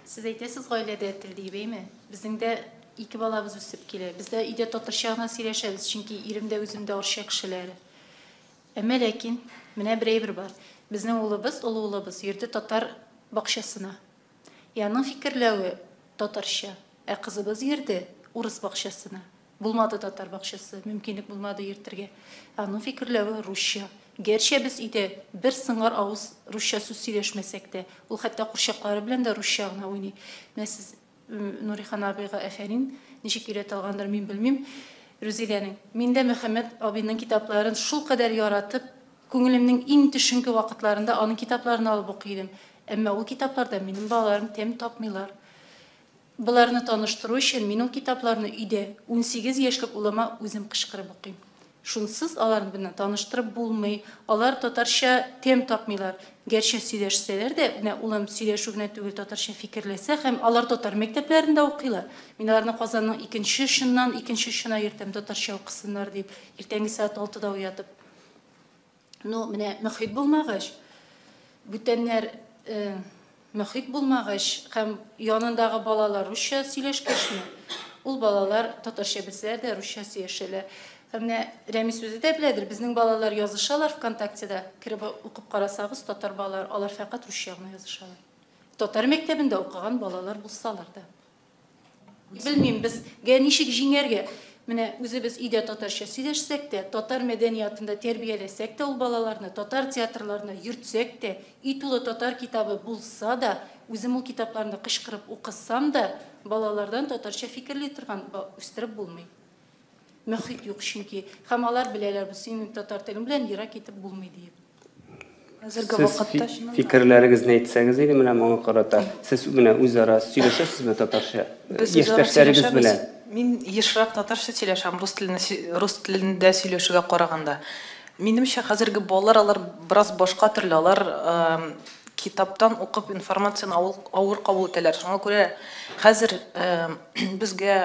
Siz әйтәсез гаиләдә тел дибейме? Безнең дә ике балабыз үсеп килә. Без дә өйдә татарча гына сөйләшәбез, чөнки ирем дә үзем дә урысча кешеләре. Әмма ләкин менә бер әйбер бар. Безнең улыбыз, олы улыбыз йөрде татар бакчасына. Яның фикерләве татарча, ә кызыбыз йөрде урыс бакчасына. Булмады татар бакчасы, мөмкинлек булмады йөртергә. Аның фикерләве русча. Гәрчә без өйдә бер сыңар авыз русча сүз сөйләшмәсәк тә, ул хәтта курчаклары белән дә русча гына уйный. Менә сез Нурихан абыйга афәрин, ничек өйрәтә алгандыр мин белмим. Рүзиләнең, мин дә Мөхәммәд абыйның китапларын шул кадәр яратып, күңелемнең иң төшенке вакытларында аның китапларын алып укыйдым. Әмма ул китапларда минем балаларым тәм тапмыйлар. Буларны таныштыру өчен мин ул китапларны өйдә 18 яшьлек улыма үзем кычкырып укыйм. Шунсыз аларны белән таныштырып булмый. Алар татарча тәм тапмыйлар. Гәрчә сөйләшсәләр дә, менә улым сөйләшү генә түгел татарча фикерләсә, һәм алар татар мәктәпләрендә укыйлар. Мин аларны Казанның 2нче шуннан 2нче шуна йөртәм татарча укысыннар дип, иртәнге саат 6-да уятып. Ну, менә мөхит булмагач, бүтәннәр мөхит булмагач, һәм янындагы балалар русча сөйләшкәчме, ул балалар татарча белсәләр дә русча сөйләшәләр. Менә Рәмис үзе дә беләдер, безнең балалар язышалар ВКонтактеда, киреп укып карасагыз, татар балалар, алар фақат русча гына язышалар. Татар мәктәбендә укыган балалар булсалар да. Белмим, безгә ничек җиңәргә. Менә үзебез өйдә татарча сөйләшсәк тә, татар мәдәниятында тәрбияләсәк тә ул балаларны, татар театрларына йөртсәк тә, өй тулы татар китабы булса да, үзем ул китапларны кычкырып укысам да, балалардан татарча фикерле торган үстереп булмый. Мөхит юк, чөнки һәм алар беләләр, бу синең татар телең белән ерак итеп булмый дип. Хәзерге вакытта фикерләрегезне әйтсәгез иде, менә моңа карата. Сез менә үзара сөйләшәсезме татарча? Яшьтәшләрегез белән? Мин ешрак татарча сөйләшәм, рус телендә сөйләшүгә караганда. Минемчә, хәзерге балалар алар бераз башка төрле, алар китаптан укып информацияны авыр кабул итәләр. Шуңа күрә хәзер безгә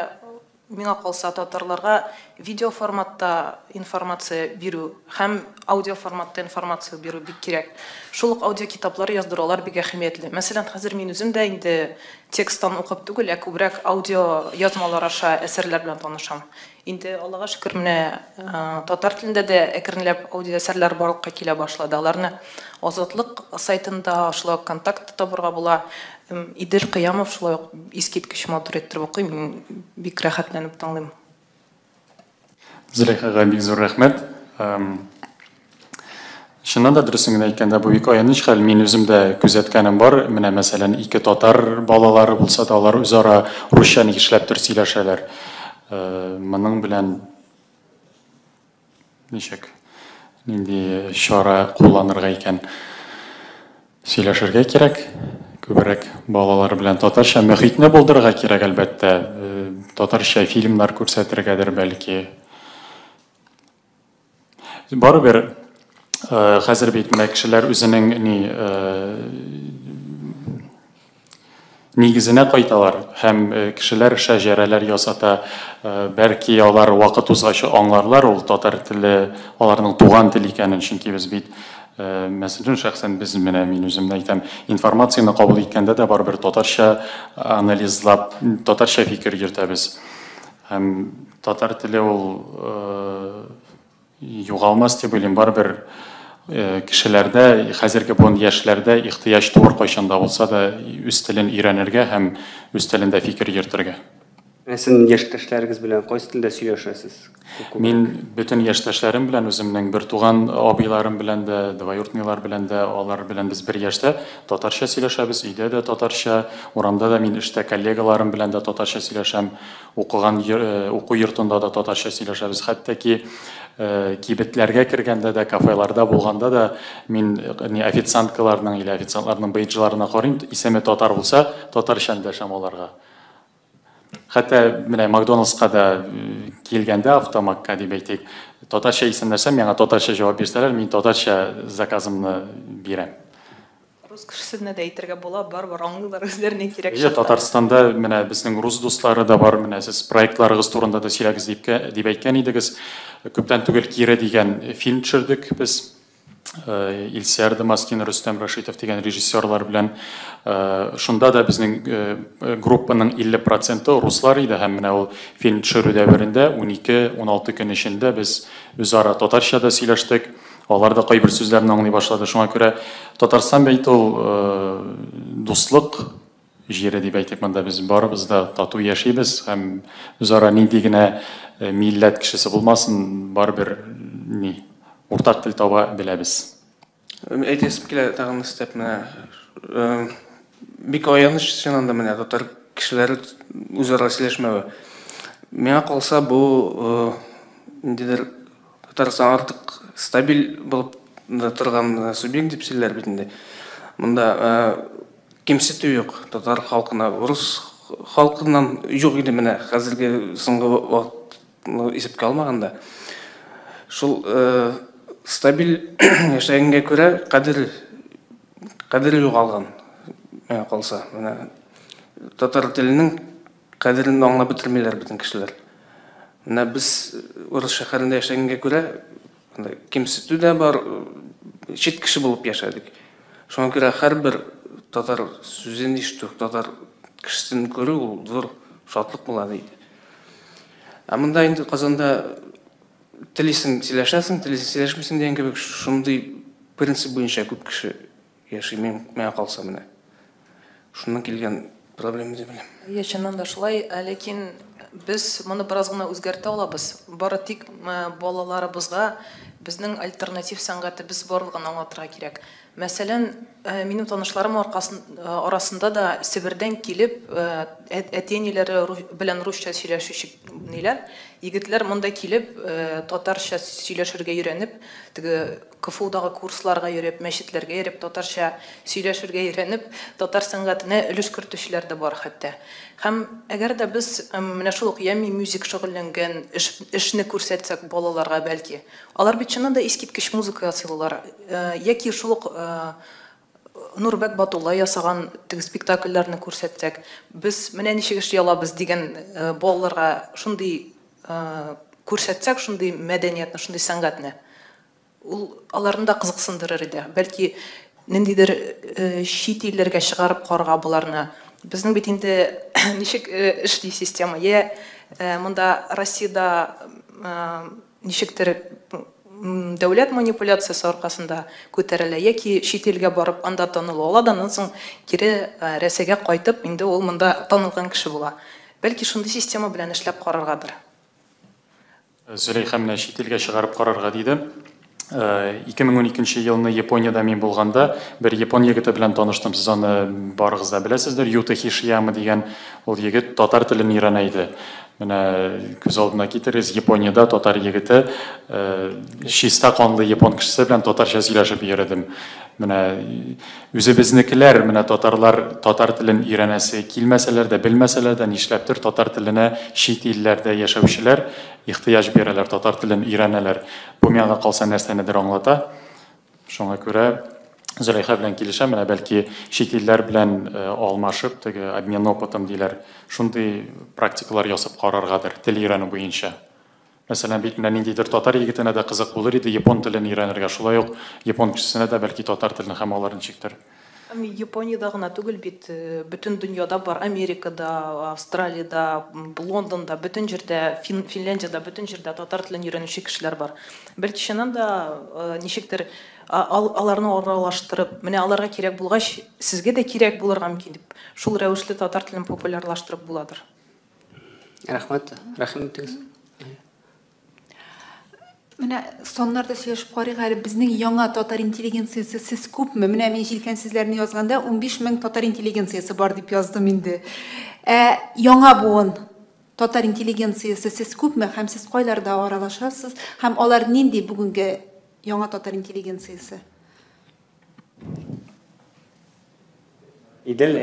миңа калса татарларга видео форматта информация бирү һәм аудио форматта информация бирү бик кирәк. Шул ук аудио китаплар яздырулар бик әһәмиятле. Мәсәлән, хәзер мин үзем дә инде текстан укып түгел, ә күбрәк аудио язмалар аша әсәрләр белән танышам. Инде Аллага шөкер, менә татар телендә дә әкренләп аудио әсәрләр барлыкка килә башлады. Аларны Азатлык сайтында, шулай контакт табырга була. Идел Кыямов шулай искиткеч матур иттереп укый, мин бик рәхәтләнеп тыңлыйм. Зөләйхәгә бик зур рәхмәт. Шуннан да дөресен генә әйткәндә, бу бик аныч хәл. Мин үзем дә күзәткәнем бар. Менә мәсәлән, ике татар балалары булса да, алар үзара русча эшләп төр сөйләшәләр. Моның белән ничек, нинди чара кулланырга икән сөйләшергә кирәк. Күбрәк балалар белән татарча мөхитне булдырырга кирәк, әлбәттә. Татарча фильмнар күрсәтергәдер бәлки. Барыбер хәзер бит менә кешеләр үзенең нигезенә кайталар һәм кешеләр шәҗәрәләр ясата. Бәлки алар вакыт узгач аңларлар ул татар теле аларның туган тел икәнен, чөнки без бит мәсәлән шәхсән без менә мин үзем әйтәм, информацияны кабул иткәндә дә барыбер татарча анализлап, татарча фикер йөртәбез. Һәм татар теле ул югалмас дип уйлыйм, барыбер кешеләрдә, хәзерге буын яшьләрдә ихтыяҗ туыр кайчанда булса да үз телен өйрәнергә һәм үз телендә фикер йөртергә. Сез яшьтәшләрегез белән кайсы телдә сөйләшәсез? Мин бөтен яшьтәшләрем белән, үземнең бер туган абыйларым белән дә, двоюродныйлар белән дә, алар белән без бер яшьтә татарча сөйләшәбез, өйдә дә татарча, урамда да мин эштә коллегаларым белән дә татарча сөйләшәм, укыган уку йортында да татарча сөйләшәбез. Хәтта ки кибетләргә кергәндә дә, кафеларда булганда да мин официанткаларның или официантларның бейджларына карыйм, исеме татар булса, татарча дәшәм аларга. Хәтта менә Макдоналдска да килгәндә, автоматка дип әйтик, татарча исемләсәм, миңа татарча җавап бирсәләр, мин татарча заказымны бирәм. Рус кешесенә дә әйтергә була, бар аңлыйлар үзләренә кирәк. Татарстанда менә безнең рус дуслары да бар, менә сез проектларыгыз турында да сөйләгез дип әйткән идегез. Күптән түгел Кире дигән фильм төшердек без. Илсияр Дамаскин, Рөстәм Рашитов дигән режиссерлар белән шунда да безнең группаның 50% руслар иде һәм менә ул фильм төшерү дәверендә 12-16 көн эчендә без үзара татарчада сөйләштек. Алар да кайбер сүзләрне аңлый башлады. Шуңа күрә Татарстан бит ул дуслык җире дип әйтик, монда без барыбыз да тату яшибез һәм үзара нинди генә милләт кешесе булмасын, барбер ни уртак тел таба беләбез. Әйтәсем килә тагын истәп менә бик аяныч чынында менә татар кешеләре үзара сөйләшмәве. Миңа калса бу ниндидер Татарстан артык стабиль булып торган субъект дип сөйләр бит инде. Монда кимсетү юк татар халкына, урыс халкыннан юк иде менә хәзерге соңгы вакытны исәпкә алмаганда. Шул стабиль яшәгәнгә күрә кадер югалган. Миңа калса, менә татар теленең кадерен аңлап бетермиләр бөтен кешеләр. Менә без урыс шәһәрендә яшәгәнгә күрә кимсетү дә бар, чит кеше булып яшәдек. Шуңа күрә һәрбер татар сүзен ишетү, татар кешесен күрү ул зур шатлык була диде. Монда инде Казанда телисең сөйләшәсең, телисең сөйләшмисең дигән кебек шундый принцип буенча күп кеше яши, миңа калса менә. Шуннан килгән проблема дип беләм. Чыннан да шулай, ләкин без моны бераз гына үзгәртә алабыз. Бары тик балаларыбызга безнең альтернатив сәнгатебез барлыгын аңлатырга кирәк. Мәсәлән, минем танышларым арасында да Себердән килеп, әти-әниләре белән русча сөйләшүче ниләр, егетләр монда килеп, татарча сөйләшергә өйрәнеп, теге КФУдагы курсларга йөреп, мәчетләргә йөреп, татарча сөйләшергә өйрәнеп, татар сәнгатенә өлеш кертүчеләр дә бар хәтта. Һәм әгәр дә без менә шул ук ями музык шөгыльләнгән эшне күрсәтсәк балаларга бәлки, алар бит чыннан да искиткеч музыка ясыйлар. Яки шул ук Нурбәк Батулла ясаган теге спектакльләрне күрсәтсәк, без менә ничек эш ялабыз дигән балаларга шундый күрсәтсәк, шундый мәдәниятне, шундый сәнгатьне, ул аларны да кызыксындырыр иде. Бәлки ниндидер чит илләргә чыгарып карарга буларны. Безнең бит инде ничек эшли система. Монда Россиядә ничектер дәүләт манипуляциясе аркасында күтәрелә, яки чит илгә барып анда танылу, аладан соң кире Рәсәйгә кайтып, инде ул монда танылган кеше була. Бәлки шундый система белән эшләп караргадыр. Зөләйха менә чит илгә чыгарып карарга диде. 2012 елны Япониядә мин булганда, бер япон егете белән таныштым. Сез аны барыгыз да беләсездер, Юта Хишияма дигән ул егет татар телен өйрәнә иде. Менә күз алдына китерегез, Япониядә татар егете чиста канлы япон кешесе белән татарча сөйләшеп йөрдем. Менә үзебезнекеләр, менә татарлар татар телен өйрәнәсе килмәсәләр дә, белмәсәләр дә, нишләптер татар теленә чит илләрдә яшәүчеләр ихтыяҗ бирәләр, татар телен өйрәнәләр. Бу миңа калса нәрсәнедер аңлата. Шуңа күрә Зөләйха белән килешәм, менә бәлки чит илләр белән алмашып, теге обмен опытым диләр, шундый практикалар ясап караргадыр тел өйрәнү буенча. Мәсәлән, бит менә ниндидер татар егетенә дә кызык булыр иде япон телен өйрәнергә, шулай ук япон кешесенә дә бәлки татар телен һәм аларын чиктер. Япониядә гына түгел бит, бөтен дөньяда бар, Америкада, Австралиядә, Лондонда, бөтен җирдә, Финляндиядә, бөтен җирдә татар телен өйрәнүче кешеләр бар. Бәлки чыннан да ничектер аларны аралаштырып, менә аларга кирәк булгач, сезгә дә кирәк булырга мөмкин дип, шул рәвешле татар телен популярлаштырып буладыр. Рәхмәт, рәхим итегез. Менә соннарда сөйләшеп карыйк әле безнең яңа татар интеллигенциясе сез күпме? Менә мин җилкән сүзләрне язганда 15 мең татар интеллигенциясе бар дип яздым инде. Яңа буын татар интеллигенциясе сез күпме һәм сез кайларда аралашасыз һәм алар нинди бүгенге яңа татар интеллигенциясе? Идел.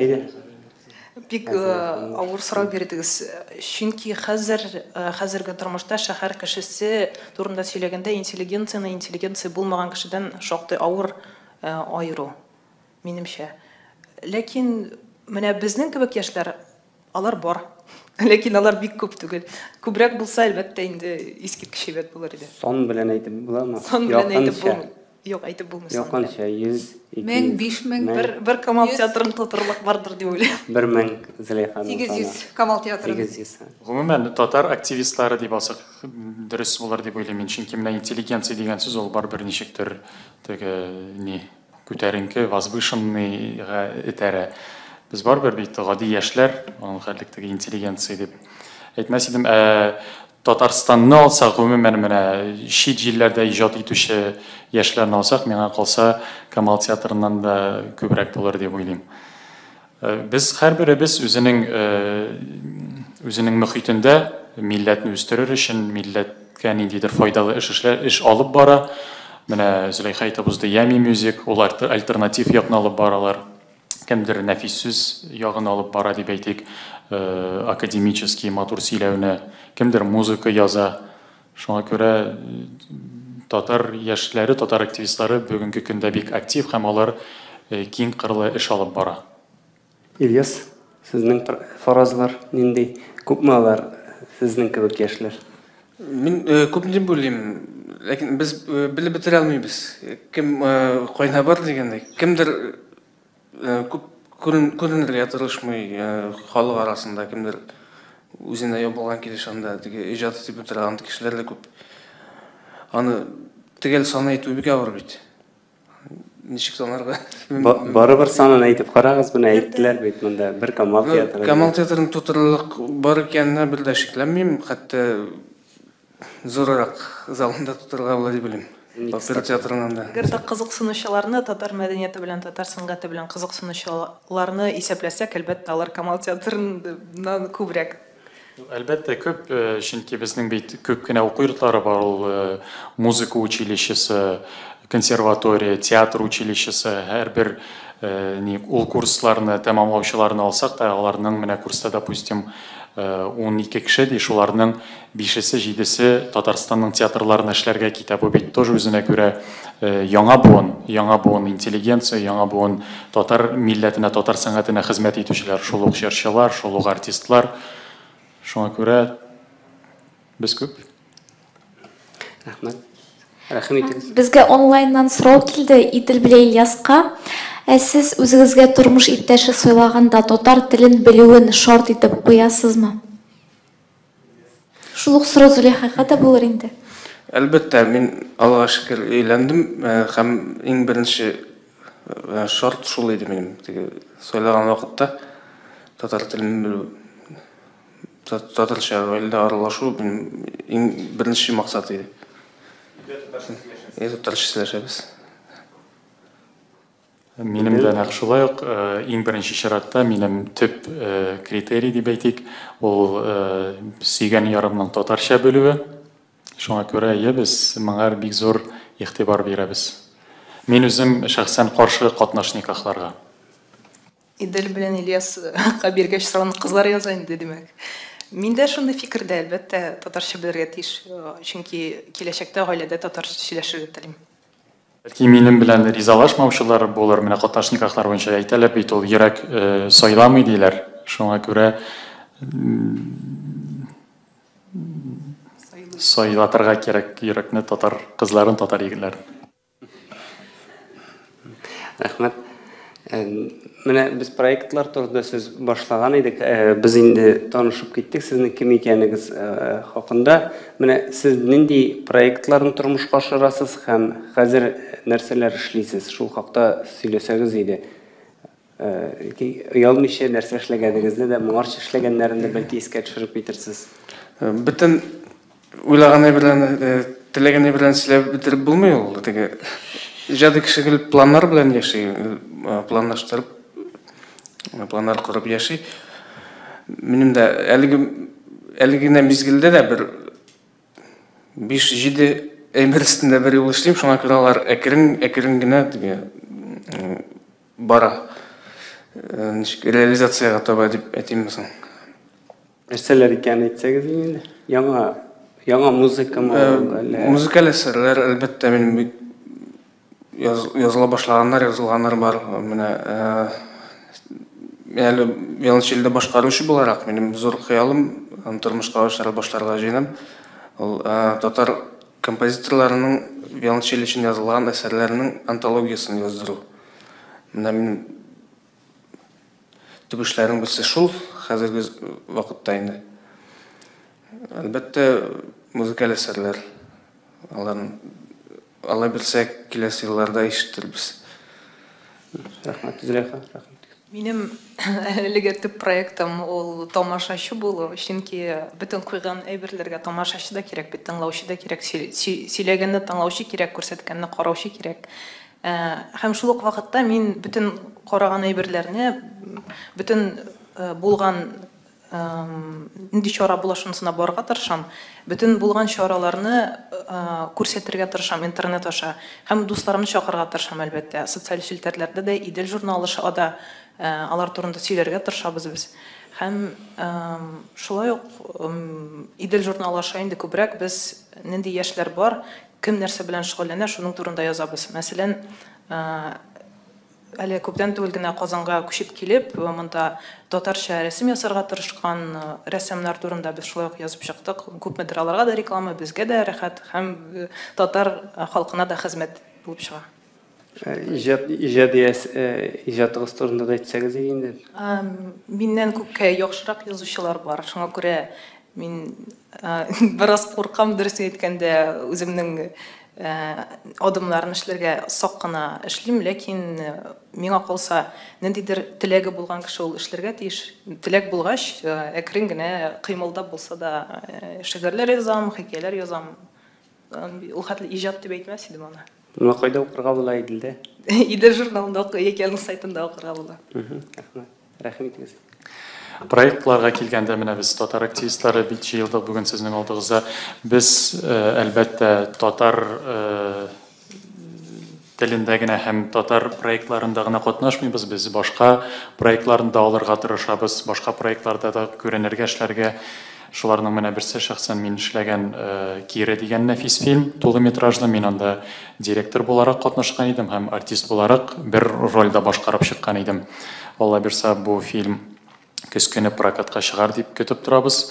Бик авыр сорау бирдегез. Чөнки хәзерге тормышта шәһәр кешесе турында сөйләгәндә интеллигенция булмаган кешедән шактый авыр айыру, минемчә. Ләкин менә безнең кебек яшьләр алар бар. Ләкин алар бик күп түгел. Күбрәк булса, әлбәттә инде искиткеч әйбәт булыр иде. Сон белән әйтеп буламы? Сон белән әйтеп булмый. Юк, әйтеп булмый. Yok qancha 100, 1000, 5000, Бер Камал театрын тотырлык бардыр дип уйлыйм. 1000 Зөлейханың 800 Камал театры. 800. Гомумән татар активистлары дип алсак дөрес булыр дип уйлыйм мин, чөнки менә интеллигенция дигән сүз ул барбер ничектер теге күтәренке, возвышенныйга этәрә. Без барбер бит гади яшьләр, аның хәллек теге интеллигенция дип әйтмәс идем. Татарстанны алсак, гомумән менә чит җилләрдә иҗат итүче яшьләрне алсак, миңа калса Камал театрыннан да күбрәк булыр дип уйлыйм. Без һәрберебез үзенең мөхитендә милләтне үстерер өчен, милләткә ниндидер файдалы эш алып бара. Менә Зөлейха әйтеп узды, Ями Music, ул альтернатив ягын алып баралар. Кемдер нәфис сүз ягын алып бара дип әйтик, академический матур сөйләүне, кемдер музыка яза. Шуңа күрә татар яшьләре, татар активистлары бүгенге көндә бик актив һәм алар киң кырлы эш алып бара. İlyas, сезнең фаразлар нинди? Күпме алар сезнең кебек яшьләр? Мин күп дип уйлыйм, ләкин без белеп бетерә алмыйбыз. Кем кайна бар дигәндәй, кемдер күп күренергә тырышмый халык арасында, кемдер үзенә ябылган килеш анда теге иҗат итеп бетерә кешеләр дә күп. Аны тегел саны әйтү бик авыр бит. Ничек санарга? Барыбер санын әйтеп карагыз, менә әйттеләр бит монда бер Камал театры. Камал театрын тутырлык бар икәнне бер дә шикләнмим, хәтта зоррак залында тутырга була дип уйлыйм. Опера театрынан да. Гәрдә кызыксынучыларны, татар мәдәнияте белән, татар сәнгате белән кызыксынучыларны исәпләсәк, әлбәттә алар Камал театрыннан күбрәк. Әлбәттә күп, чөнки безнең бит күп кенә уку йортлары бар, ул музыка училищесы, консерватория, театр училищесы, һәрбер ул курсларны тәмамлаучыларны алсак та, аларның менә курста, допустим, 12 кеше ди, шуларның 5-се, 7-се Татарстанның театрларына эшләргә китә. Бу бит тоже үзенә күрә яңа буын интеллигенция, яңа буын татар милләтенә, татар сәнгатенә хезмәт итүчеләр, шул ук җырчылар, шул ук артистлар. Шуңа күрә без күп. Рәхмәт. Рәхмәт итегез. Безгә онлайннан сорау килде Идел белән Ильяска. Сез үзегезгә тормыш иптәше сайлаганда татар телен белүен шарт итеп куясызмы? Шул ук сорау Зөлейхага да булыр инде. Әлбәттә, мин Аллага шөкер өйләндем һәм иң беренче шарт шул иде минем. Сайлаган вакытта татар телен белү, татарча гаиләдә аралашу иң беренче максат иде. Татарча сөйләшәбез. Минем дә нәкъ шулай ук иң беренче чиратта минем төп критерий дип әйтик, ул сөйгән ярымның татарча белүе. Шуңа күрә без моңа бик зур игътибар бирәбез. Мин үзем шәхсән каршы катнашникахларга. Идел белән Ильяс биргәч сорауны кызлар яза инде димәк. Мин дә шундый фикердә, әлбәттә, татарча белергә тиеш, чөнки киләчәктә гаиләдә татарча сөйләшергә телим. Бәлки минем белән ризалашмаучылар булыр, менә катнашникахлар буенча әйтәләр бит, ул йөрәк сайламый диләр. Шуңа күрә сайлатырга кирәк йөрәкне, татар кызларын, татар егетләрен. Рәхмәт. Менә без проектлар турында сүз башлаган идек. Без инде танышып киттек сезнең кем икәнегез хакында. Менә сез нинди проектларны тормышка ашырасыз һәм хәзер нәрсәләр эшлисез? Шул хакта сөйләсәгез иде. Ялмыйча нәрсә эшләгәнегезне дә, моңарча эшләгәннәрне бәлки искә төшереп китерсез. Бөтен уйлаган белән, теләгән белән сөйләп битереп булмый ул. Теге иҗади кешегә планнар белән яши, планлаштырып, планнар корып яши. Минем дә әлегенә мизгелдә дә бер 5-7 әйберсендә бер ел эшлим, шуңа күрә алар әкрен генә бара. Реализацияга таба дип әйтим соң. Нәрсәләр икән әйтсәгез инде? Яңа музыкамы? Музыкаль әсәрләр әлбәттә минем языла башлаганнар бар. Менә әле ялчылда башкаручы буларак минем зур хыялым тормышка ашыра башларга җыенам. Ул татар композиторларының виолончель үшін жазылған әсерлерінің антологиясын яздыру. Мына мен төбешләрнең берсе шул хәзерге вакытта инде. Әлбәттә, музыкаль әсәрләр. Алла берсә киләсе елларда ишеттербез. Рәхмәт, Зөләйха. Минем әлеге төп проектым ул тамашачы булу, чөнки бөтен куйган әйберләргә тамашачы да кирәк, бит тыңлаучы да кирәк, сөйләгәнне тыңлаучы кирәк, күрсәткәнне караучы кирәк. Һәм шул ук вакытта мин бөтен караган әйберләрне, бөтен булган нинди чара булашынсына барырга тырышам, бөтен булган чараларны күрсәтергә тырышам интернет аша, һәм дусларымны чакырырга тырышам әлбәттә. Социаль челтәрләрдә дә, Идел журналы ада алар турында сөйләргә тырышабыз без. Һәм шулай ук Идел журналы аша инде күбрәк без нинди яшьләр бар, кем нәрсә белән шөгыльләнә, шуның турында язабыз. Мәсәлән, әле күптән түгел генә Казанга күчеп килеп, монда татарча рәсем ясарга тырышкан рәссамнар турында без шулай ук язып чыктык. Күпмедер аларга да реклама, безгә дә рәхәт, һәм татар халкына да хезмәт булып чыга. Иҗатыгыз турында да әйтсәгез инде. Миннән күпкә яхшырак язучылар бар. Шуңа күрә мин бераз куркам, дөрес әйткәндә, үземнең адымларны эшләргә сак кына эшлим, ләкин миңа калса, ниндидер теләге булган кеше ул эшләргә тиеш. Теләк булгач, әкрен генә кыймылдап булса да шигырьләр язам, хикәяләр язам. Ул хәтле иҗат дип әйтмәс идем аны. Моны кайда укырга була Иделдә? Идел журналында, Якелның сайтында укырга була. Рәхмәт. Проектларга килгәндә менә без татар активистлары бит җыелдык бүген сезнең алдыгызда. Без әлбәттә татар телендә генә һәм татар проектларында гына катнашмыйбыз. Без башка проектларында алырга тырышабыз, башка проектларда да күренергә эшләргә. Шуларның менә берсе шәхсән мин эшләгән Кире дигән нәфис фильм, тулы метражлы, мин анда директор буларак катнашкан идем һәм артист буларак бер рольдә башкарып чыккан идем. Алла бирсә, бу фильм көз көне прокатка чыгар дип көтеп торабыз.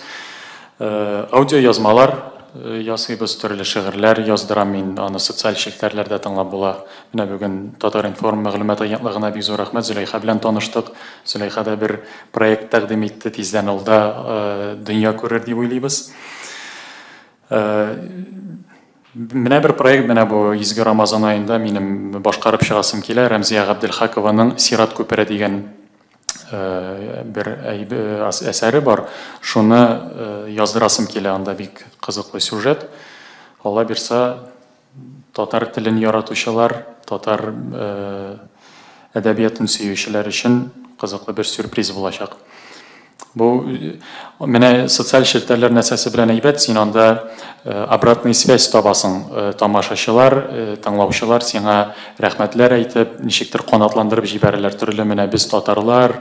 Аудио язмалар ясыйбыз, төрле шигырьләр яздырам мин, аны социаль челтәрләрдә тыңлап була. Менә бүген Татар информ мәгълүмат агентлыгына бик зур рәхмәт, Зөләйха белән таныштык. Зөләйха да бер проект тәкъдим итте, тиздән ул да дөнья күрер дип уйлыйбыз. Менә бер проект, менә бу изге Рамазан аенда минем башкарып чыгасым килә, Рәмзия Габделхакованың Сират күпере дигән бер әсәре бар. Шуны яздырасым килә, анда бик кызыклы сюжет. Алла бирсә, татар телен яратучылар, татар әдәбиятын сөючеләр өчен кызыклы бер сюрприз булачак. Бу менә социаль челтәрләр нәрсәсе белән әйбәт, син анда обратный связь табасың, тамашачылар, тыңлаучылар сиңа рәхмәтләр әйтеп, ничектер канатландырып җибәрәләр. Төрле менә без татарлар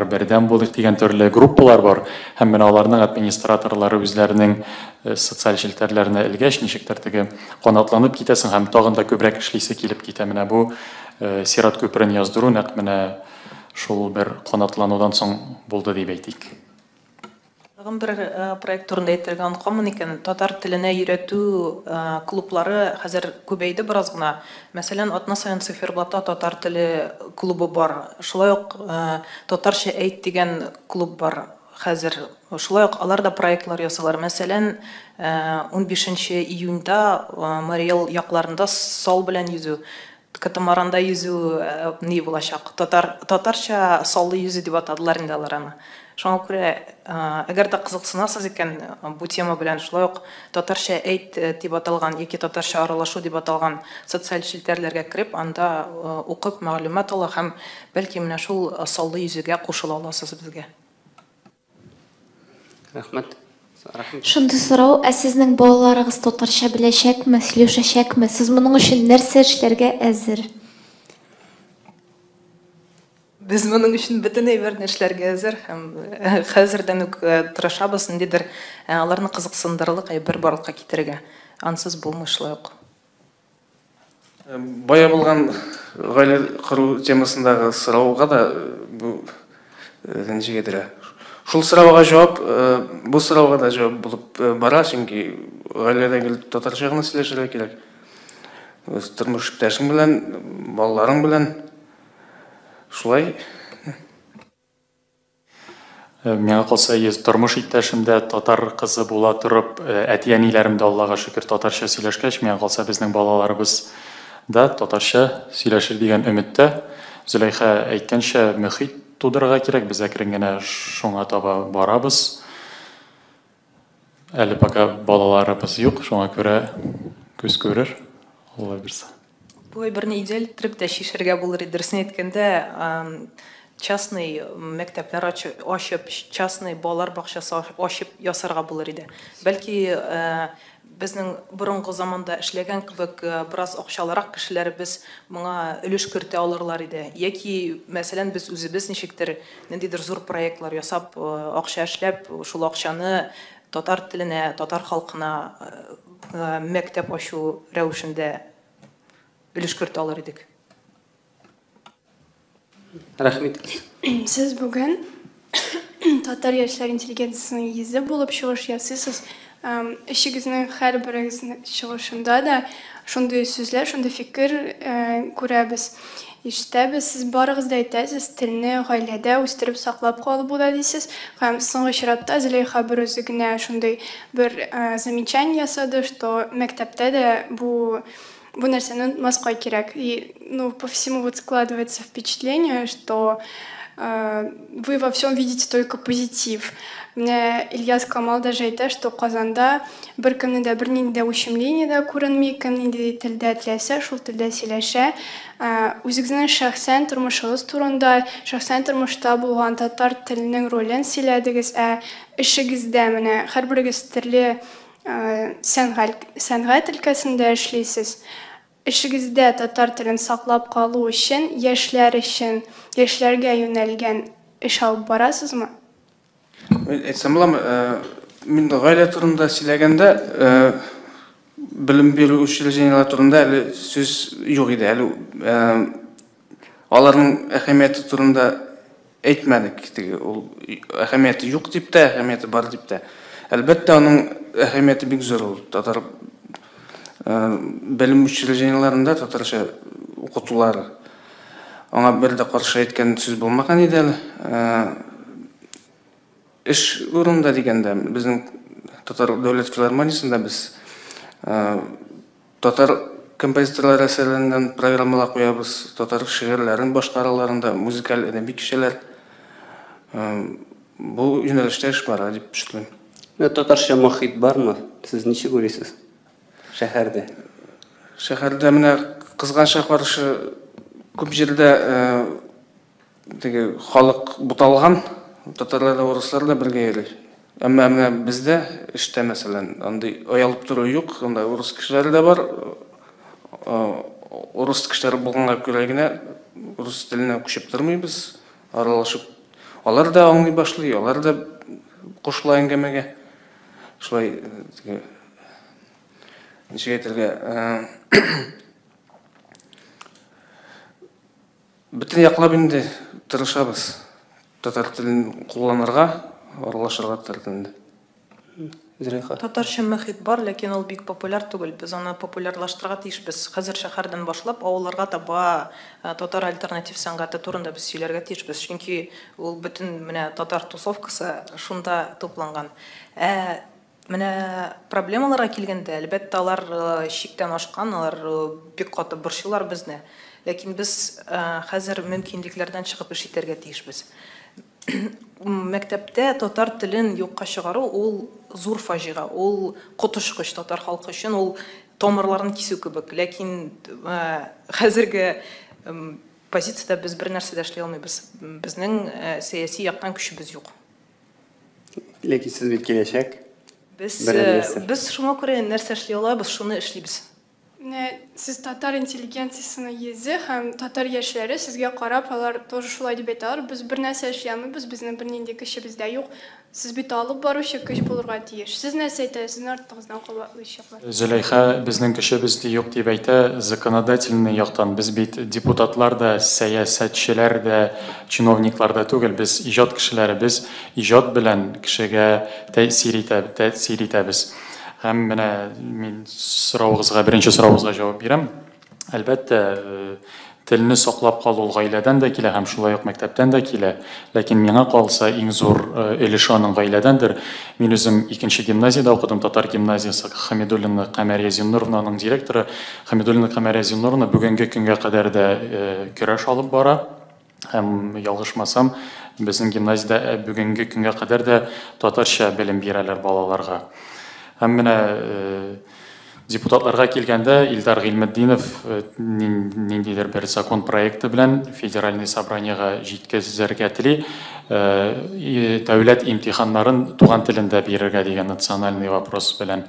бердәм булдык дигән төрле группалар бар, һәм менә аларның администраторлары үзләренең социаль челтәрләренә элгәч, ничектер теге канатланып китәсең һәм тагын да күбрәк эшлисе килеп китә. Менә бу Сират күперен яздыру нәкъ менә шул бер канатланудан соң булды дип әйтик. Тагын бер проект турында әйтергә онытканмын икән. Татар теленә өйрәтү клублары хәзер күбәйде бераз гына. Мәсәлән, атна саен циферблатта татар теле клубы бар. Шулай ук татарча әйт дигән клуб бар хәзер. Шулай ук алар да проектлар ясалар. Мәсәлән, 15 июньдә Мариэл якларында сал белән йөзү, катамаранда йөзү ни булачак. Татарча саллы йөзү дип атадылар инде алар аны. Шуңа күрә, әгәр дә кызыксынасыз икән бу тема белән, шулай ук татарча әйт дип аталган яки татарча аралашу дип аталган социаль челтәрләргә кирип, анда укып мәгълүмат ала һәм бәлки менә шул саллы йөзүгә кушыла аласыз безгә. Рәхмәт. Шунда сорау, сезнең балаларыгыз татарча беләчәкме, сөйләшәчәкме? Сез моның өчен нәрсә эшләргә әзер? Без моның өчен бөтен әйберне эшләргә әзер һәм хәзердән үк тырышабыз, ниндидер аларны кызыксындырырлык әйбер барлыкка китерергә. Ансыз булмый шулай ук. Бая булган гаилә кору темасындагы сорауга да бу ничегедер Шул сорауга жауап, бу сорауга да жауап булып бара, чөнки гаиләдәге татарча гына сөйләшергә кирәк. Үз тормыш иптәшең белән, балаларың белән шулай. Миңа калса, тормыш иптәшемдә татар кызы була торып, әти-әниләрем дә Аллага шөкер татарча сөйләшкәч, миңа калса безнең балаларыбыз да татарча сөйләшер дигән өметтә. Зөләйха әйткәнчә, мөхит тудырырга кирәк, без әкрен генә шуңа таба барабыз. Әле пока балаларыбыз юк, шуңа күрә күз күрер, Алла бирсә. Бу берне идеаль итеп тә шишергә булыр иде. Дөресен әйткәндә, частный мәктәпләр ачып, частный балалар бакчасы ачып ясарга булыр иде. Бәлки безнең борынгы заманда эшләгән кебек бераз акчалырак кешеләребез моңа өлеш кертә алырлар иде. Яки, мәсәлән, без үзебез ничектер ниндидер зур проектлар ясап, акча эшләп, шул акчаны татар теленә, татар халкына мәктәп ачу рәвешендә өлеш кертә алыр идек. Рәхмәт. Сез бүген татар яшьләр интеллигенциясының йөзе булып чыгыш ясыйсыз. Эшегезнең һәрберегез чыгышында да шундый сүзләр, шундый фикер күрәбез. Ишетәбез, сез барыгыз да әйтәсез, телне гаиләдә үстереп саклап калу була дисез. Һәм соңгы чиратта Зөләйха бер үзе генә шундый бер замечание ясады, что мәктәптә дә бу нәрсәне унутмаска кирәк. И, по всему вот складывается впечатление, что вы во всем видите только позитив. Менә Ильяс Камал даже әйтә, что Казанда беркемне дә бернинди ущемление дә күренми, кем нинди телдә теләсә, шул телдә сөйләшә. Үзегезнең шәхсән тормышыгыз турында, шәхсән тормышта булган татар теленең ролен сөйләдегез, эшегездә менә һәрберегез төрле сәнгать өлкәсендә эшлисез. Эшегездә татар телен саклап калу өчен, яшьләр өчен, яшьләргә юнәлгән эш алып барасызмы? Әйтсәм булам, мин гаилә турында сөйләгәндә, белем бирү учреждениеләре турында әле сүз юк иде. Әле аларның әһәмияте турында әйтмәдек. Ул әһәмияте юк дип тә, әһәмияте бар дип тә. Әлбәттә, аның әһәмияте бик зур. Ул татар белем учреждениеләрендә татарча укытулары. Аңа бер дә каршы әйткән сүз булмаган иде әле. Эш урында дигәндә, безнең татар дәүләт филармониясендә без татар композиторлар әсәрләреннән программалар куябыз, татар шигырьләрен башкаруларында музыкаль әдәби кичәләр. Бу юнәлештә эш бара дип düşünәм. Татарча мөхит бармы? Сез ничек күрисез? Шәһәрдә. Шәһәрдә менә кызганча каршы күп җирдә теге халык буталган, татарлар да, урыслар да бергә йөри. Әмма менә бездә эштә мәсәлән, андый аялып тору юк, анда урыс кешеләре дә бар. Урыс кешеләре булганга күрә генә урыс теленә күчеп тормыйбыз, аралашып. Алар да аңлый башлый, алар да кушыла әңгәмәгә. Шулай теге ничек әйтергә, бөтен яклап инде тырышабыз. Татар телен кулланырга, аралашырга татар телендә. Зөләйха. Татарча мөхит бар, ләкин ул бик популяр түгел. Без аны популярлаштырырга тиешбез. Хәзер шәһәрдән башлап авылларга таба татар альтернатив сәнгате турында без сөйләргә тиешбез. Чөнки ул бөтен менә татар тусовкасы шунда тупланган. Менә проблемаларга килгәндә, әлбәттә, алар чиктән ашкан, алар бик каты борчылар безне. Ләкин без хәзер мөмкинлекләрдән чыгып эш итәргә тиешбез. Мәктәптә татар телен юкка чыгару ул зур фаҗига, ул котышкыч татар халкы өчен, ул томырларын кисү кебек. Ләкин хәзерге позициядә без бер нәрсә дә эшли алмыйбыз. Безнең сәяси яктан көчебез юк. Ләкин сез бит киләчәк. Без шуңа күрә нәрсә эшли алабыз, шуны эшлибез. Сіз татар интеллигенциясына езі һәм татар яшьләре сезгә карап, алар тоже шулай дип әйтәләр. Без бер нәрсә эшләмибез, безнең бер нинди көчебез дә юк. Сез бит алып баручы көч булырга тиеш. Сез нәрсә әйтәсез? Сезнең артыгыздан кабатлыйчаклар. Зөләйха безнең кешебез юк дип әйтә, законодательный яктан без бит депутатлар да, сәясәтчеләр дә, чиновниклар да түгел, без иҗат кешеләре, без иҗат белән кешегә тәэсир итәбез. Һәм менә мин беренче соравыгызга җавап бирәм. Әлбәттә, телне саклап калу гаиләдән дә килә һәм шулай ук мәктәптән дә килә. Ләкин миңа калса иң зур өлеше аның гаиләдәндер. Мин үзем 2нче гимназиядә укыдым, татар гимназиясе, Хамидуллина Камәрия Зиннуровнаның директоры. Хамидуллина Камәрия Зиннуровна бүгенге көнгә кадәр дә көрәш алып бара. Һәм ялгышмасам, безнең гимназиядә бүгенге көнгә кадәр дә татарча белем бирәләр балаларга. Һәм менә депутатларга килгәндә Илдар Гыйлметдинов ниндидер бер закон проекты белән федеральный собраниягә җиткезергә тели, дәүләт имтиханнарын туган телендә бирергә дигән национальный вопрос белән.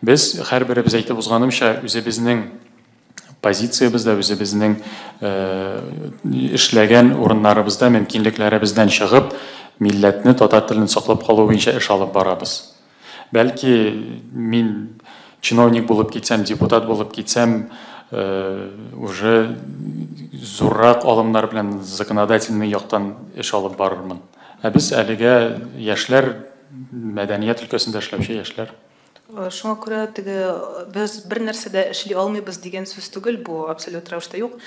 Без һәрберебез әйтеп узганымча, үзебезнең позициябездә, үзебезнең эшләгән урыннарыбызда мөмкинлекләребездән чыгып, милләтне, татар телен саклап калу буенча эш алып барабыз. Бәлки мин чиновник булып китсәм, депутат булып китсәм, уже зуррак алымнар белән законодательный яктан эш алып барырмын. Ә без әлегә яшьләр, мәдәният өлкәсендә эшләүче яшьләр. Шуңа күрә без бер нәрсәдә эшли алмыйбыз дигән сүз түгел, бу абсолют рәвештә юк.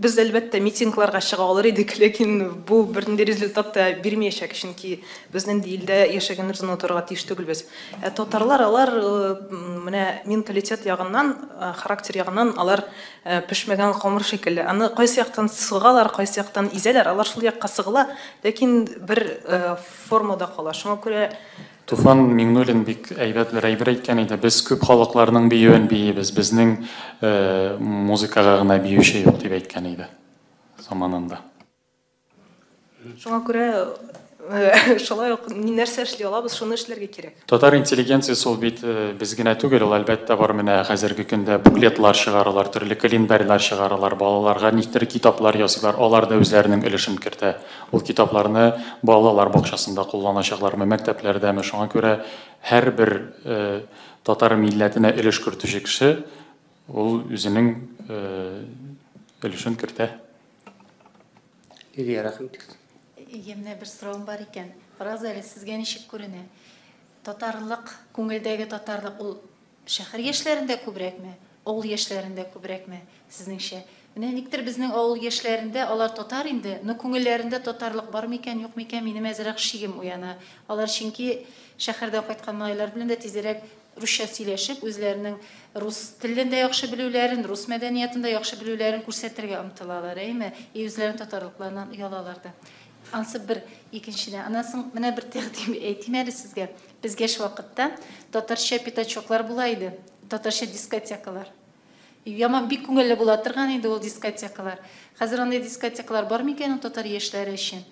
Без әлбәттә митингларга чыга алыр идек, ләкин бу бернинди результат та бирмәячәк, чөнки безнең илдә яшәгәнебезне унутырга тиеш түгелбез. Татарлар, алар менә менталитет ягыннан, характер ягыннан алар пешмәгән камыр шикелле. Аны кайсы яктан сыгалар, кайсы яктан изәләр, алар шул якка сыгыла, ләкин бер формада кала. Шуңа күрә Туфан Миңнуллин бик әйбәт бер әйбер әйткән иде. Без күп халыкларның биюен биебез, безнең музыкага гына биюче юк дип әйткән иде заманында. Шуңа күрә шулай ук нәрсә эшли алабыз, шуны эшләргә кирәк. Татар интеллигенциясы ул бит без генә түгел, ул әлбәттә бар менә хәзерге көндә буклетлар чыгаралар, төрле календарьлар чыгаралар, балаларга нидер китаплар ясыйлар, алар да үзләренең өлешен кертә. Ул китапларны балалар бакчасында кулланачаклармы, мәктәпләрдәме. Шуңа күрә һәрбер татар милләтенә өлеш кертүче кеше ул үзенең өлешен кертә. Лилия, рәхим. Емне бер сорауым бар икән. Бераз әле сезгә ничек күренә? Татарлык, күңелдәге татарлык ул шәһәр яшьләрендә күбрәкме, авыл яшьләрендә күбрәкме сезнеңчә? Менә никтер безнең авыл яшьләрендә алар татар инде, но күңелләрендә татарлык бар микән, юк микән, минем әзрәк шигем уяна. Алар чөнки шәһәрдә кайткан малайлар белән дә тизрәк русча сөйләшеп, үзләренең рус телен дә яхшы белүләрен, рус мәдәниятен дә яхшы белүләрен күрсәтергә омтылалар, әйме? Үзләренең татарлыкларынан оялалар да. Ансы бер икенчедән, анасын менә бер тәкъдим әйтим әле сезгә. Безгә ш вакытта татарча пятачоклар була иде, татарча дискотекалар. Яман бик күңелле була торган иде ул дискотекалар. Хәзер андай дискотекалар бар микән татар яшьләре өчен?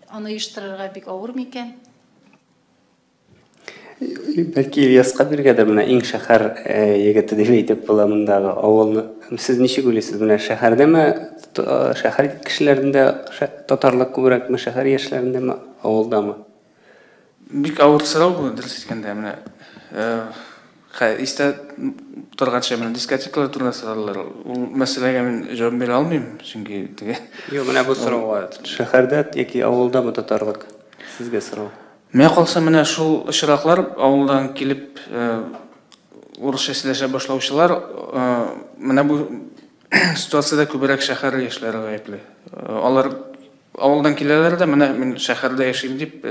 Аны оештырырга бик авыр микән? Бәлки Ильяска биргәдер менә иң шәһәр егете дип әйтеп була мондагы авылны. Сез ничек уйлыйсыз, менә шәһәрдәме, шәһәр кешеләрендә татарлык күбрәкме, шәһәр яшьләрендәме, авылдамы? Бик авыр сорау бу, дөрес әйткәндә, менә истә торганча менә дискотекалар турында сораулар. Ул мәсьәләгә мин җавап бирә алмыйм, чөнки теге. Юк, менә бу сорауга шәһәрдә яки авылдамы татарлык? Сезгә сорау. Миңа калса, менә шул очраклар авылдан килеп урысча сөйләшә башлаучылар, менә бу ситуациядә күбрәк шәһәр яшьләре гаепле. Алар авылдан киләләр дә, менә мин шәһәрдә яшим дип,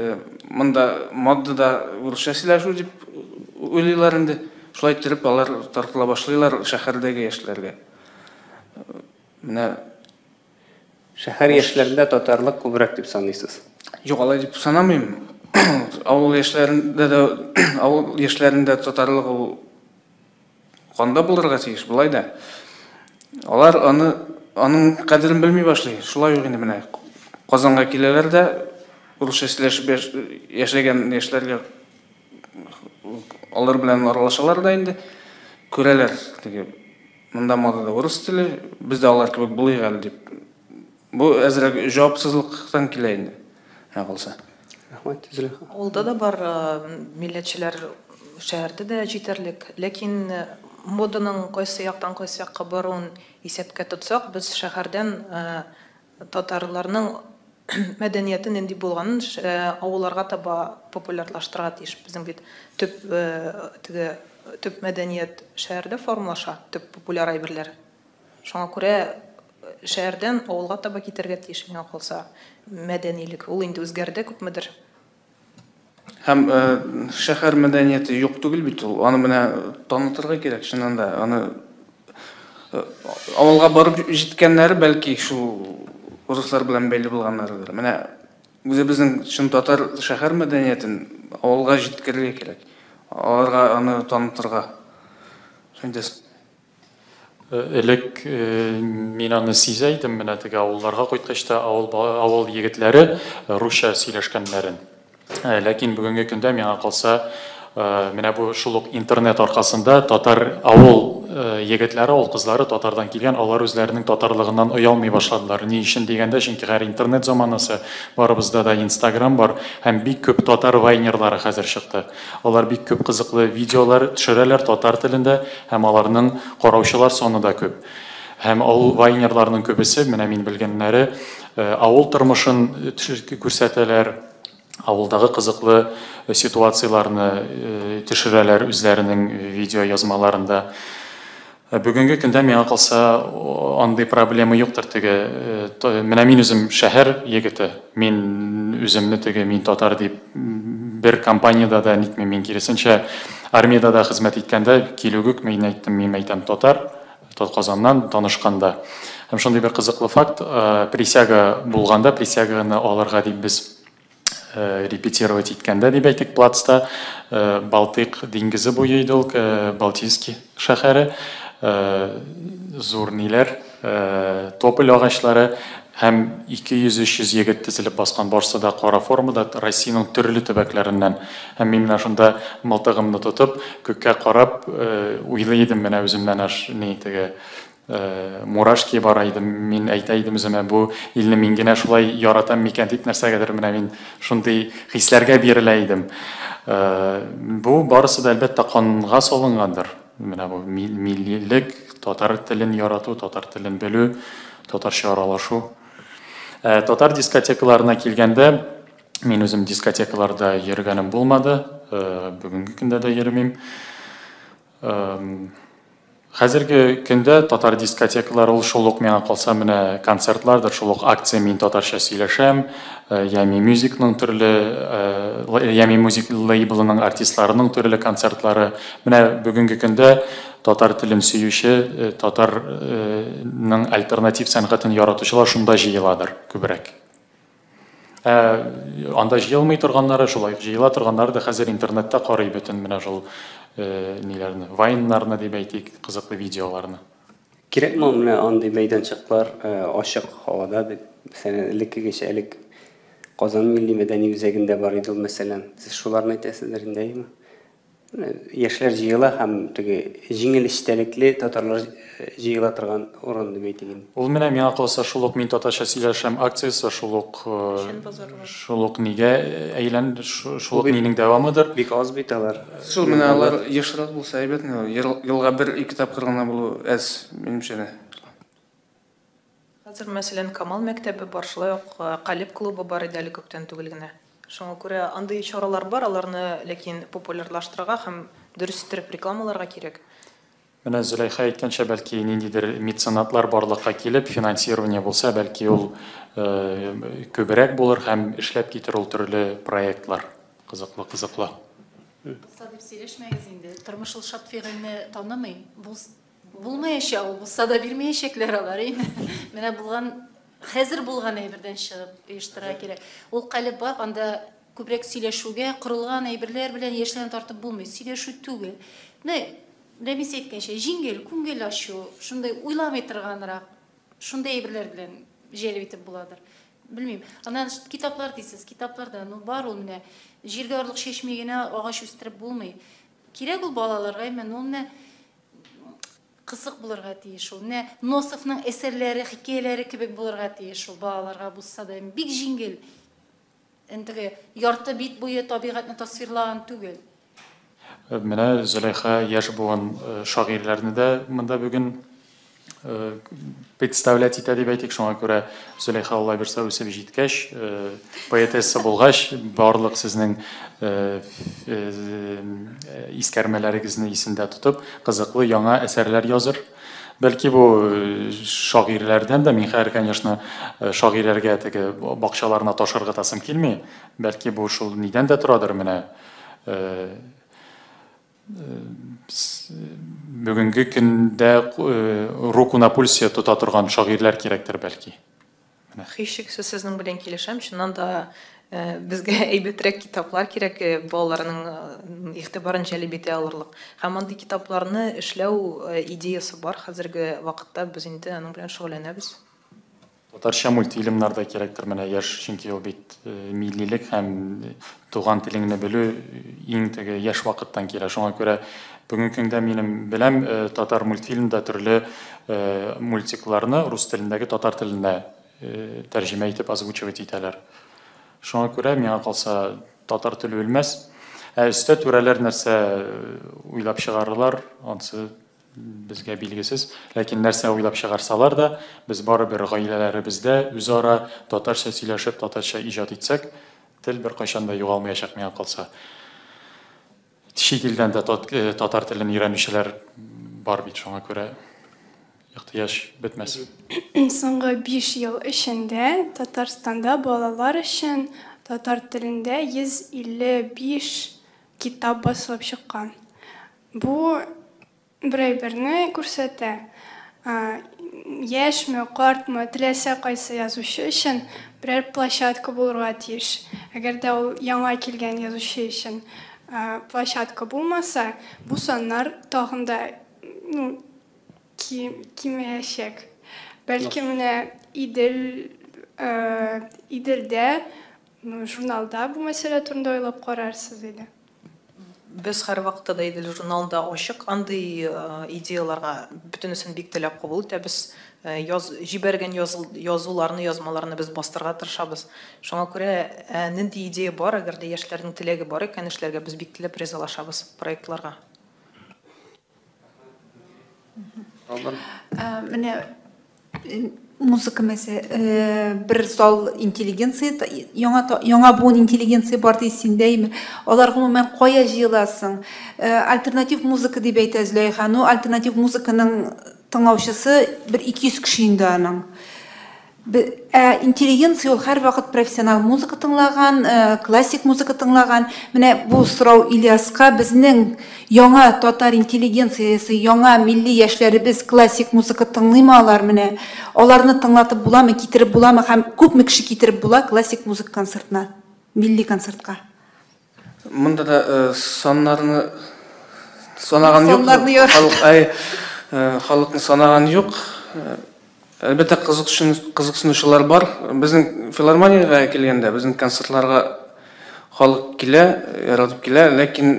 монда моддада урысча сөйләшү дип уйлыйлар инде. Шулай итеп алар тартыла башлыйлар шәһәрдәге яшьләргә. Менә шәһәр яшьләрендә татарлык күбрәк дип саныйсыз? Юк, алай дип санамыйм. Авыл яшьләрендә татарлык ул канда булырга тиеш, булай да. Алар аның кадерен белми башлый. Шулай ук инде менә Казанга киләләр дә урысча сөйләшеп яшәгән яшьләргә алар белән аралашалар да инде. көрәләр теге монда модада урыс теле, бездә алар кебек булыйк әле дип. Бу әзрәк җавапсызлыктан килә инде. Калса. Рахмәт, Зөләйха. Олда да бар милләтчеләр шәһәрдә дә җитәрлек, ләкин моданың кайсы яктан кайсы якка баруын исәпкә тотсак, без шәһәрдән татарларның мәдәнияте нинди булганын авылларга таба популярлаштырырга тиеш. Безнең бит төп мәдәният шәһәрдә формалаша, төп популяр әйберләр. Шуңа күрә шәһәрдән авылга таба китәргә тиеш, миңа калса, мәдәнилек. Ул инде үзгәрде күпмедер. Һәм шәһәр мәдәнияте юк түгел бит ул. Аны менә танытырга кирәк, чыннан да. Аны авылга барып җиткәннәр бәлки шу урыслар белән бәйле булганнардыр. Менә үзебезнең чын татар шәһәр мәдәниятен авылга җиткерергә кирәк. Аларга аны танытырга. Шундый. Элек мин аны сизә идем, менә теге авылларга кайткачта авыл егетләре русча сөйләшкәннәрен. Ләкин бүгенге көндә миңа калса, менә бу шул ук интернет аркасында татар авыл егетләре, авыл кызлары татардан килгән, алар үзләренең татарлыгыннан оялмый башладылар. Ни өчен дигәндә, чөнки һәр интернет заманасы, барыбызда да Instagram бар, һәм бик күп татар вайнерлары хәзер чыкты. Алар бик күп кызыклы видеолар төшерәләр татар телендә, һәм аларның караучылар саны да күп. Һәм авыл вайнерларның күбесе, менә мин белгәннәре, авыл тормышын күрсәтәләр, авылдагы кызыклы ситуацияларны төшерәләр үзләренең видео язмаларында. Бүгенге көндә миңа калса андый проблема юктыр теге. Менә мин үзем шәһәр егете, мин үземне теге мин татар дип бер компаниядә дә нитмим, мин киресенчә армиядә дә хезмәт иткәндә килүгүк мин әйтәм татар, Казаннан танышканда. Һәм шундый бер кызыклы факт, присяга булганда, присяганы алырга дип без репетировать иткәндә дип әйтик плацта, Балтык диңгезе буе иде ул, Балтийский шәһәре, зур ниләр, тополь агачлары һәм 200-300 егет тезелеп баскан, барысы да кара формада, Россиянең төрле төбәкләреннән. Һәм мин менә шунда мылтыгымны тотып, күккә карап, уйлый идем менә үземнән аш ни теге мурашки бара иде, мин әйтә идем үземә, бу илне мин генә шулай яратам микән дип нәрсәгәдер менә мин шундый хисләргә бирелә идем. Бу барысы да әлбәттә канга салынгандыр. Менә бу миллилек, татар телен ярату, татар телен белү, татарча аралашу. Татар дискотекаларына килгәндә, мин үзем дискотекаларда йөргәнем булмады, бүгенге көндә дә йөрмим. Хәзерге көндә татар дискотекалары ул шул ук миңа калса менә концертлардыр, шул ук акция, мин татарча сөйләшәм, Ями Мюзикның төрле, Ями Мюзик лейблының артистларының төрле концертлары. Менә бүгенге көндә татар телен сөюче, татарның альтернатив сәнгатен яратучылар шунда җыеладыр күбрәк. Анда җыелмый торганнары, шулай җыела торганнары да хәзер интернетта карый бөтен менә шул ниләрне, вайннарны дип әйтик, кызыклы видеоларны. Кирәкме менә андый мәйданчыклар ачык һавада дип, мәсәлән, элеккегечә элек Казан милли мәдәни үзәгендә бар иде ул, мәсәлән, сез шуларны әйтәсезләр индеме? Яшьләр җыела һәм теге җиңел эчтәлекле татарлар җыела торган урын дип әйтегез. Ул менә миңа калса шул ук мин татарча сөйләшәм акциясы, шул ук нигә әйлән, шул ук нинең дәвамыдыр. Бик аз бит алар. Шул менә алар ешрак булса әйбәт, елга 1-2 тапкыр гына булу әз, минемчә. Хәзер мәсәлән Камал мәктәбе бар, шулай ук Калиб клубы бар иде әле күптән түгел генә. Шуңа күрә андый чаралар бар, аларны ләкин популярлаштырырга һәм дөрес итеп рекламаларга кирәк. Менә Зөләйха әйткәнчә, бәлки ниндидер меценатлар барлыкка килеп, финансирование булса, бәлки ул күбрәк булыр һәм эшләп китер ул төрле проектлар. Кызыклы. Булса дип сөйләшмәгез инде. Тормышыл шат фигыльне танымый. Булмаячак, булса да бирмәячәкләр алар инде. Менә булган, хәзер булган әйбердән чыгып оештыра кирәк. Ул Калиб бар, анда күбрәк сөйләшүгә корылган әйберләр белән яшьләрне тартып булмый. Сөйләшү түгел. Рәмис әйткәнчә, җиңел, күңел ачу, шундай уйламый торганрак, шундай әйберләр белән җәлеп итеп буладыр. Белмим. Аннан китаплар дисез, китапларда бар ул менә җиргә орлык чәчмәй генә агач үстереп булмый. Кирәк ул балаларга, мен ул менә кызык булырга тиеш ул. Менә Носовның әсәрләре, хикәяләре кебек булырга тиеш ул балаларга булса да. Бик җиңел. Инде ярты бит буе табигатьне тасвирлаган түгел. Менә Зөләйха яшь булган шагыйрьләрне дә монда бүген представлять итә дип әйтик, шуңа күрә Зөләйха Аллаһ бирсә үсеп җиткәч, поэтесса булгач, барлык сезнең искәрмәләрегезне исендә тотып, кызыклы яңа әсәрләр языр. Бәлки бу шагыйрьләрдән дә мин хәзер, конечно, шагыйрьләргә теге бакчаларына ташырга тасым килми. Бәлки бу шул нидән дә торадыр менә. Бүгенге көндә руку на пульсе тота торган шагыйрьләр кирәктер бәлки. Һичшиксез сезнең белән килешәм. Шуннан да безгә әйбәтрәк китаплар кирәк, балаларның игътибарын җәлеп итә алырлык. Һәм андый китапларны эшләү идеясы бар. Хәзерге вакытта без инде аның белән шөгыльләнәбез. Татарча мультфильмнар да кирәктер менә яшь, чөнки ул бит миллилек һәм туган телеңне белү иң теге яшь вакыттан килә. Шуңа күрә бүгенге көндә минем беләм татар мультфильмда төрле мультикларны рус телендәге татар теленә тәрҗемә итеп озвучивать итәләр. Шуңа күрә миңа калса татар теле үлмәс. Өстә түрәләр нәрсә уйлап чыгарырлар, ансы безгә билгесез, ләкин нәрсә уйлап чыгарсалар да, без барыбер гаиләләребездә үзара татарча сөйләшеп, татарча иҗат итсәк, тел бер кайчан да югалмаячак миңа калса. Чит илдән дә татар телен өйрәнүчеләр бар бит, шуңа күрә ихтыяҗ бетмәс. Соңгы 5 ел эчендә Татарстанда балалар өчен татар телендә 155 китап басылып чыккан. Бу берәйберне күрсәтә. Яшьме, картмы, теләсә кайсы язучы өчен берәр площадка булырга тиеш. Әгәр дә ул яңа килгән язучы өчен площадка булмаса, бу саннар тагын да кимәячәк. Бәлки менә Иделдә, журналда бу мәсьәлә турында уйлап карарсыз иде. Без һәр вакытта да Идел журналда ачык андый идеяларга бөтенесен бик теләп кабул итәбез. Җибәргән язуларны, язмаларны без бастырга тырышабыз. Шуңа күрә нинди идея бар, әгәр дә яшьләрнең теләге бар икән, эшләргә без бик теләп ризалашабыз проектларга. Менә музыка мәсьәле бер зал интеллигенция, яңа буын интеллигенция бар дисендәйме? Алар гомумән кая җыеласың? Альтернатив музыка дип әйтә Зөләйха. Ну, альтернатив музыканың тыңлаучысы бер 200 кеше инде аның. Интеллигенция ул һәр вакыт профессионал музыка тыңлаган, классик музыка тыңлаган. Менә бу сорау Ильяска безнең яңа татар интеллигенциясе, яңа милли яшьләребез классик музыка тыңлыймы алар менә? Аларны тыңлатып буламы, китереп буламы һәм күпме кеше китереп була классик музыка концертына, милли концертка? Монда да саннарны санаган юк. Халыкны санаган юк. Әлбәттә кызыксынучылар бар. Безнең филармониягә килгәндә, безнең концертларга халык килә, яратып килә, ләкин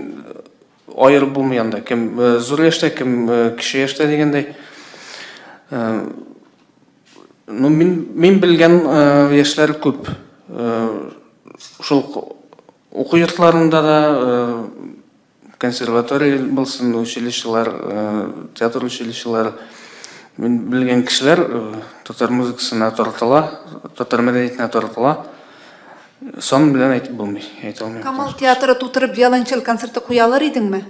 аерып булмый анда. Кем зур яшьтә, кем кече яшьтә дигәндәй. Ну, мин белгән яшьләр күп. Шул уку йортларында да консерватория булсын, училищелар, театр училищелары, мин белгән кешеләр татар музыкасына тартыла, татар мәдәниятенә тартыла. Сан белән әйтеп булмый, әйтә алмыйм. Камал театры тутырып виолончель концерты куялар идеңме?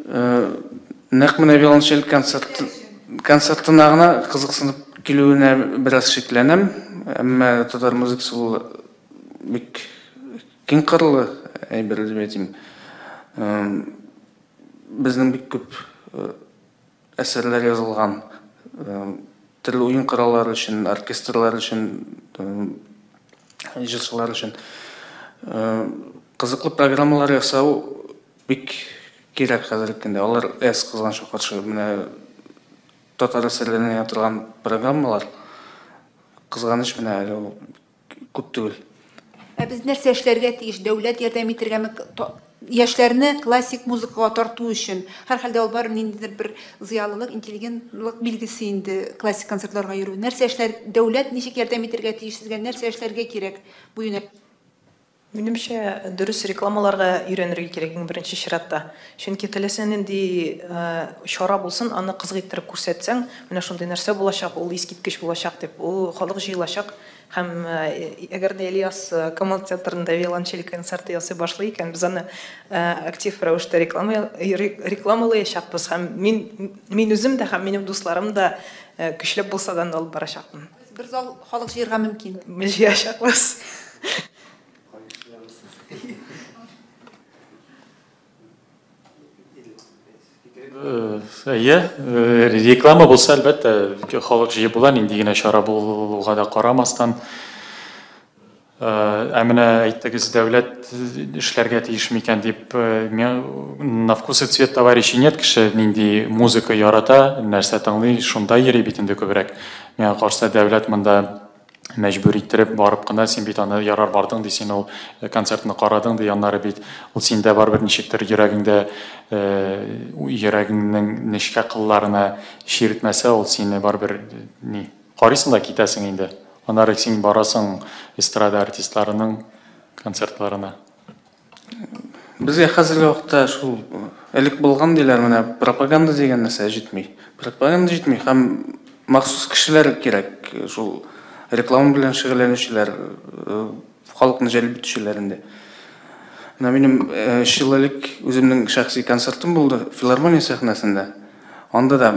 Нәкъ менә виолончель концертына гына кызыксынып килүенә бераз шикләнәм, әмма татар музыкасы ул бик киң кырлы әйбер дип әйтим. Безнең бик күп әсәрләр язылган, төрле уен кораллары өчен, оркестрлар өчен, җырчылар өчен кызыклы программалар ясау бик кирәк хәзерге көндә. Алар кызганчы каршы менә татар әсәрләренә ятырган программалар кызганыч менә күп түгел. Без нәрсә эшләргә тиеш? Дәүләт ярдәм итәргәме, яшьләрне классик музыкага тарту өчен. Һәрхәлдә ул бар ниндидер бер зыялылык, интеллигентлык билгесе инде классик концертларга йөрү. Нәрсә эшләр, дәүләт ничек ярдәм итәргә тиеш сезгә, нәрсә эшләргә кирәк бу юнәлештә? Минемчә, дөрес рекламаларга өйрәнергә кирәк иң беренче чиратта. Чөнки теләсә нинди чара булсын, аны кызгыйтырып күрсәтсәң, менә шундый нәрсә булачак, ул искиткеч булачак дип, ул халык җыелачак. Һәм әгәр дә Ильяс Камал театрында виолончель концерты ясый башлый икән, без аны актив рәвештә рекламалаячакбыз. Һәм мин үзем дә һәм минем дусларым да көчләп булса да алып барачакмын. Бер зал халык җыярга мөмкин. Без җыячакбыз. Реклама булса, әлбәттә, халык җыеп була, нинди генә чара булуга да карамастан. Менә әйттегез, дәүләт эшләргә тиеш микән дип, на вкус и цвет товарищей нет, кеше нинди музыка ярата, нәрсә тыңлый, шунда йөри бит инде күбрәк. Миңа каршы дәүләт монда мәҗбүр иттереп барып кына, син бит аны ярар бардың ди, син ул концертны карадың ди, аннары бит ул синдә барбер ничектер йөрәгеңдә, йөрәгеңнең нечкә кылларына ширетмәсә, ул сине барбер ни карыйсың да китәсең инде. Аннары син барасың эстрада артистларының концертларына. Безгә хәзерге вакытта шул элек булган диләр, менә пропаганда дигән нәрсә җитми. Пропаганда җитми, һәм махсус кешеләр кирәк, шул реклама белән шөгыльләнүчеләр, халыкны җәлеп итүчеләр инде. Менә минем ел элек үземнең шәхси концертым булды филармония сәхнәсендә. Анда да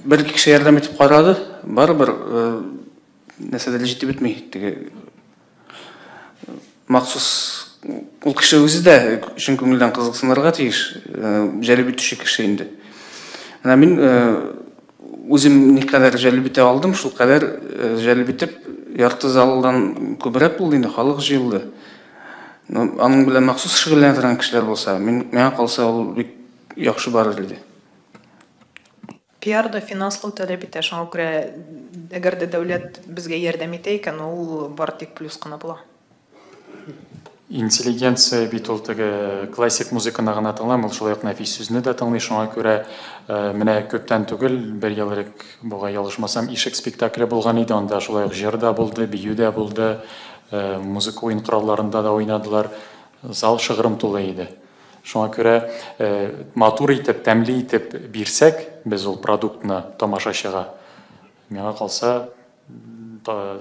бер кеше ярдәм итеп карады, барыбер нәрсәдә җитеп бетми. Теге махсус ул кеше үзе дә чын күңелдән кызыксынырга тиеш, җәлеп итүче кеше инде. Менә мин үзем никадәр җәлеп итә алдым, шул кадәр җәлеп итеп, ярты залдан күбрәк булды инде, халык җыелды. Аның белән махсус шөгыльләнә торган кешеләр булса, миңа калса ул бик яхшы барыр иде. Пиарда финанслау таләп итә, шуңа күрә әгәр дә дәүләт безгә ярдәм итә икән, ул бар тик плюс кына була. Интеллигенция бит ул теге классик музыканы гына тыңламый, ул шулай ук нәфис сүзне дә тыңлый, шуңа күрә менә күптән түгел, бер ел элек буга ялгышмасам, ишек спектакле булган иде, анда шулай ук җыр да булды, бию дә булды, музыка уен коралларында да уйнадылар, зал шыгрым тулы иде. Шуңа күрә матур итеп, тәмле итеп бирсәк, без ул продуктны тамашачыга, миңа калса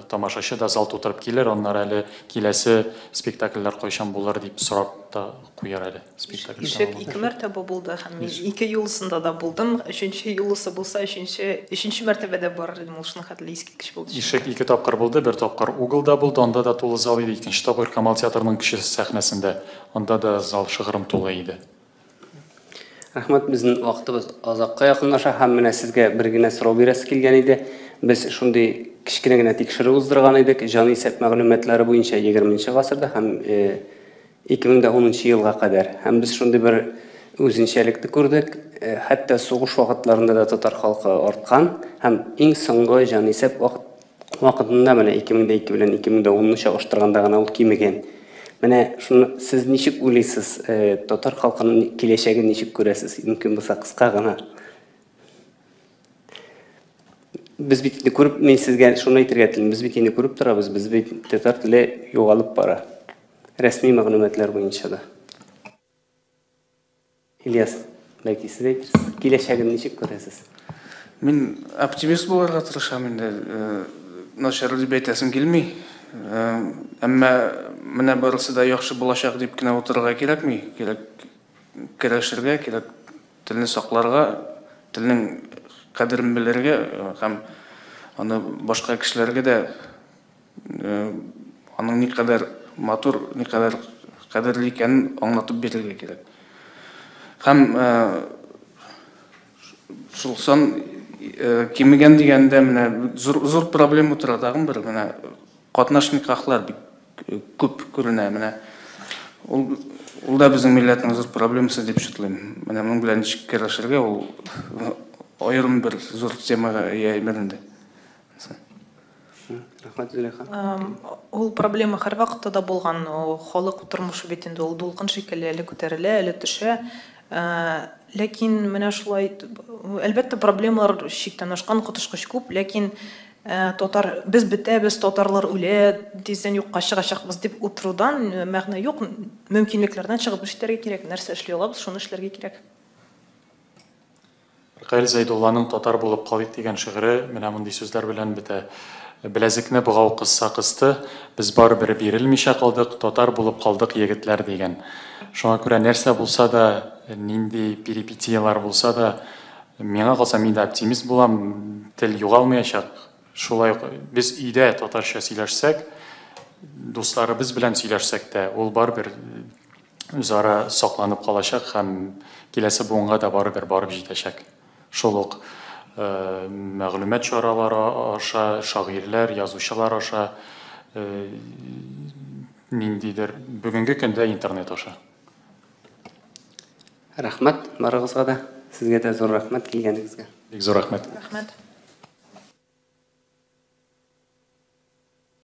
тамашачы да зал тутырып килер, аннары әле киләсе спектакльләр кайчан булыр дип сорап та куяр әле спектакль. Ишек 2 мәртәбә булды һәм 2 юлысында да булдым. 3нче юлысы булса, 3нче мәртәбәдә бар идем, ул шуны хәтле искиткеч булды. Ишек 2 тапкыр булды, бер тапкыр угылда булды, анда да тулы зал иде, икенче тапкыр Камал театрының кече сәхнәсендә, анда да зал шыгрым тулы иде. Рәхмәт, безнең вакытыбыз азакка якынлаша, һәм менә сезгә бер генә сорау бирәсе килгән иде. Без шундый кичкенә генә тикшерү уздырган идек, җан исәп мәгълүматлары буенча 20нче гасырда һәм 2010 елга кадәр. Һәм без шундый бер үзенчәлекне күрдек, хәтта сугыш вакытларында да татар халкы арткан, һәм иң соңгы җан исәп вакытында менә 2002 белән 2010-ны чагыштырганда гына ул кимегән. Менә шуны сез ничек уйлыйсыз, татар халкының киләчәген ничек күрәсез? Мөмкин булса кыска гына. Без бит инде күреп, мен сезгә шуны әйтергә телим, без бит инде күреп торабыз, без бит татар теле югалып бара. Рәсми мәгълүматлар буенча да. Ильяс, бәлки сез әйтерсез, киләчәген ничек күрәсез? Мин оптимист булырга тырышам инде. Начар дип әйтәсем килми. Әмма менә барысы да яхшы булачак дип кенә утырырга кирәкми. Кирәк көрәшергә, кирәк телне сакларга, телнең кадерен белергә һәм аны башка кешеләргә дә аның никадәр матур, никадәр кадерле икәнен аңлатып бирергә кирәк. Һәм шул сан кимегән дигәндә менә зур проблема тора, тагын бер менә катнашник аклар бик күп күренә, менә ул да безнең милләтнең зур проблемасы дип шутлыйм. Менә моның белән ничек көрәшергә, ул аерым бер зур темага ия инде. Рахмат, Зөләйха. Ул проблема һәр вакытта да булган. Халык тормышы бит инде ул дулкын шикелле әле күтәрелә, әле төшә. Ләкин менә шулай әлбәттә проблемалар чиктән ашкан котышкыч күп, ләкин без бетәбез, татарлар үлә, тиздән юкка чыгачакбыз дип утырудан мәгънә юк. Мөмкинлекләрдән чыгып эшләргә кирәк, нәрсә эшли алабыз, шуны эшләргә кирәк. Рәкаил Зәйдулланың татар булып калыйк дигән шигыре менә мондый сүзләр белән бетә. Беләзекне бугау кысса кысты, без барыбер бирелмичә калдык, татар булып калдык егетләр дигән. Шуңа күрә нәрсә булса да, нинди перипетиялар булса да, миңа калса мин дә оптимист булам, тел югалмаячак. Шулай ук без өйдә татарча сөйләшсәк, дусларыбыз белән сөйләшсәк тә, ул барыбер үзара сакланып калачак һәм киләсе буынга да барыбер барып җитәчәк. Шул ук мәгълүмат чаралары аша, шагыйрьләр, язучылар аша, ниндидер бүгенге көндә интернет аша. Рахмат, барыгызга да. Сезгә дә зур рахмат килгәнегезгә. Бик зур рәхмәт. Рәхмәт.